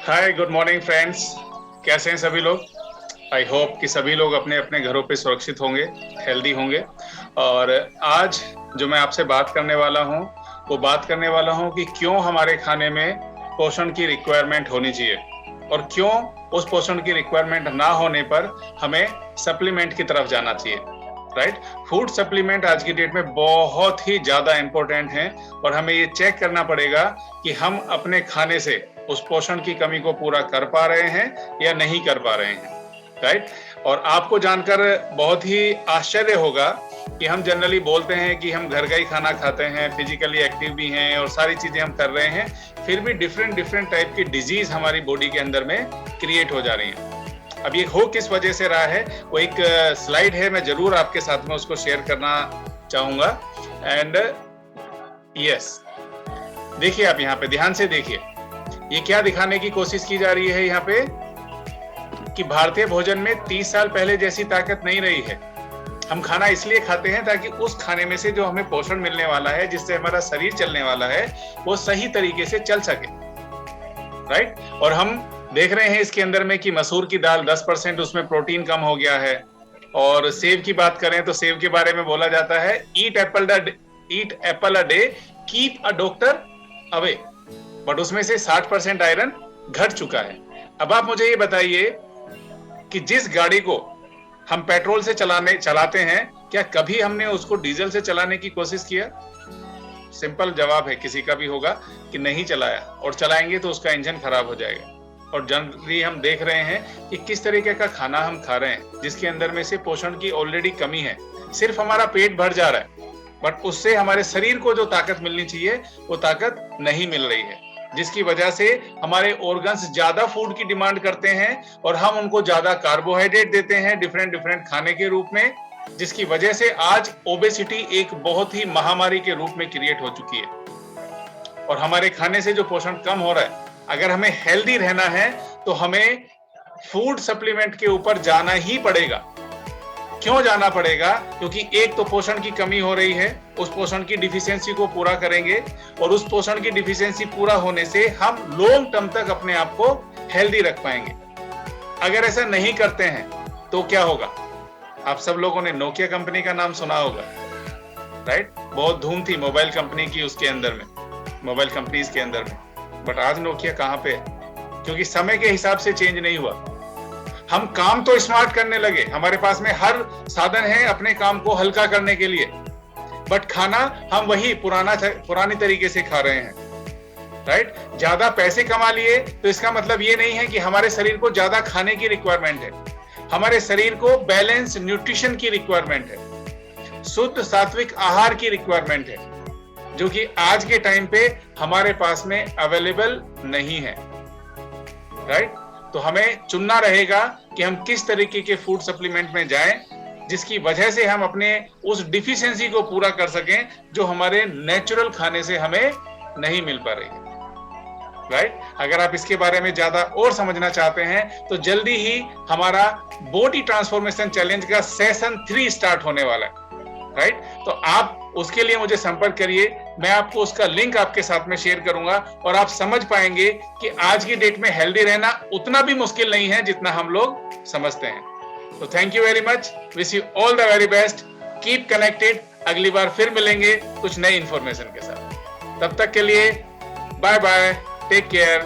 हाय, good morning friends. कैसे हैं सभी लोग? आई होप कि सभी लोग अपने अपने घरों पे सुरक्षित होंगे, हेल्दी होंगे। और आज जो मैं आपसे बात करने वाला हूँ, वो बात करने वाला हूँ कि क्यों हमारे खाने में पोषण की रिक्वायरमेंट होनी चाहिए और क्यों उस पोषण की रिक्वायरमेंट ना होने पर हमें सप्लीमेंट की तरफ जाना चाहिए। राइट। फूड सप्लीमेंट आज की डेट में बहुत ही ज्यादा इंपॉर्टेंट हैं और हमें ये चेक करना पड़ेगा कि हम अपने खाने से उस पोषण की कमी को पूरा कर पा रहे हैं या नहीं कर पा रहे हैं। राइट। और आपको जानकर बहुत ही आश्चर्य होगा कि हम जनरली बोलते हैं कि हम घर का ही खाना खाते हैं, फिजिकली एक्टिव भी हैं और सारी चीजें हम कर रहे हैं, फिर भी डिफरेंट डिफरेंट टाइप की डिजीज हमारी बॉडी के अंदर में क्रिएट हो जा रही है। अब ये हो किस वजह से रहा है, वो एक स्लाइड है, मैं जरूर आपके साथ में उसको शेयर करना चाहूंगा। एंड यस, देखिए आप यहाँ पे ध्यान से देखिए, ये क्या दिखाने की कोशिश की जा रही है यहाँ पे कि भारतीय भोजन में 30 साल पहले जैसी ताकत नहीं रही है। हम खाना इसलिए खाते हैं ताकि उस खाने में से जो हमें पोषण मिलने वाला है, जिससे हमारा शरीर चलने वाला है, वो सही तरीके से चल सके। राइट। और हम देख रहे हैं इसके अंदर में कि मसूर की दाल 10% उसमें प्रोटीन कम हो गया है। और सेब की बात करें तो सेब के बारे में बोला जाता है ईट Apple a day keep a doctor away, but उसमें से 60% आयरन घट चुका है। अब आप मुझे ये बताइए कि जिस गाड़ी को हम पेट्रोल से चलाते हैं, क्या कभी हमने उसको डीजल से चलाने की कोशिश किया? सिंपल जवाब है, किसी का भी होगा कि नहीं चलाया, और चलाएंगे तो उसका इंजन खराब हो जाएगा। और जनरली हम देख रहे हैं कि किस तरीके का खाना हम खा रहे हैं जिसके अंदर में से पोषण की ऑलरेडी कमी है। सिर्फ हमारा पेट भर जा रहा है, बट उससे हमारे शरीर को जो ताकत मिलनी चाहिए वो ताकत नहीं मिल रही है, जिसकी वजह से हमारे ऑर्गन्स ज्यादा फूड की डिमांड करते हैं और हम उनको ज्यादा कार्बोहाइड्रेट देते हैं डिफरेंट डिफरेंट खाने के रूप में, जिसकी वजह से आज ओबेसिटी एक बहुत ही महामारी के रूप में क्रिएट हो चुकी है। और हमारे खाने से जो पोषण कम हो रहा है, अगर हमें हेल्दी रहना है तो हमें फूड सप्लीमेंट के ऊपर जाना ही पड़ेगा। क्यों जाना पड़ेगा? क्योंकि एक तो पोषण की कमी हो रही है, उस पोषण की डिफिशियंसी को पूरा करेंगे और उस पोषण की डिफिशियंसी पूरा होने से हम लॉन्ग टर्म तक अपने आप को हेल्दी रख पाएंगे। अगर ऐसा नहीं करते हैं तो क्या होगा? आप सब लोगों ने नोकिया कंपनी का नाम सुना होगा, राइट? बहुत धूम थी मोबाइल कंपनी की उसके अंदर में, मोबाइल कंपनीज के अंदर में, बट आज नोकिया कहां पे है? क्योंकि समय के हिसाब से चेंज नहीं हुआ। हम काम तो स्मार्ट करने लगे, हमारे पास में हर साधन है अपने काम को हल्का करने के लिए, बट खाना हम वही पुरानी तरीके से खा रहे हैं। राइट। ज्यादा पैसे कमा लिए तो इसका मतलब ये नहीं है कि हमारे शरीर को ज्यादा खाने की रिक्वायरमेंट है। हमारे शरीर को बैलेंस न्यूट्रिशन की रिक्वायरमेंट है, शुद्ध सात्विक आहार की रिक्वायरमेंट है, जो कि आज के टाइम पे हमारे पास में अवेलेबल नहीं है। राइट। तो हमें चुनना रहेगा कि हम किस तरीके के फूड सप्लीमेंट में जाएं जिसकी वजह से हम अपने उस डिफिशियंसी को पूरा कर सकें जो हमारे नेचुरल खाने से हमें नहीं मिल पा रही है। राइट। अगर आप इसके बारे में ज्यादा और समझना चाहते हैं तो जल्दी ही हमारा बॉडी ट्रांसफॉर्मेशन चैलेंज का सेशन 3 स्टार्ट होने वाला है। राइट। तो आप उसके लिए मुझे संपर्क करिए, मैं आपको उसका लिंक आपके साथ में शेयर करूंगा और आप समझ पाएंगे कि आज की डेट में हेल्दी रहना उतना भी मुश्किल नहीं है जितना हम लोग समझते हैं। तो thank you very much, wish you all the very best, keep connected. अगली बार फिर मिलेंगे कुछ नई इंफॉर्मेशन के साथ। तब तक के लिए बाय बाय, टेक केयर।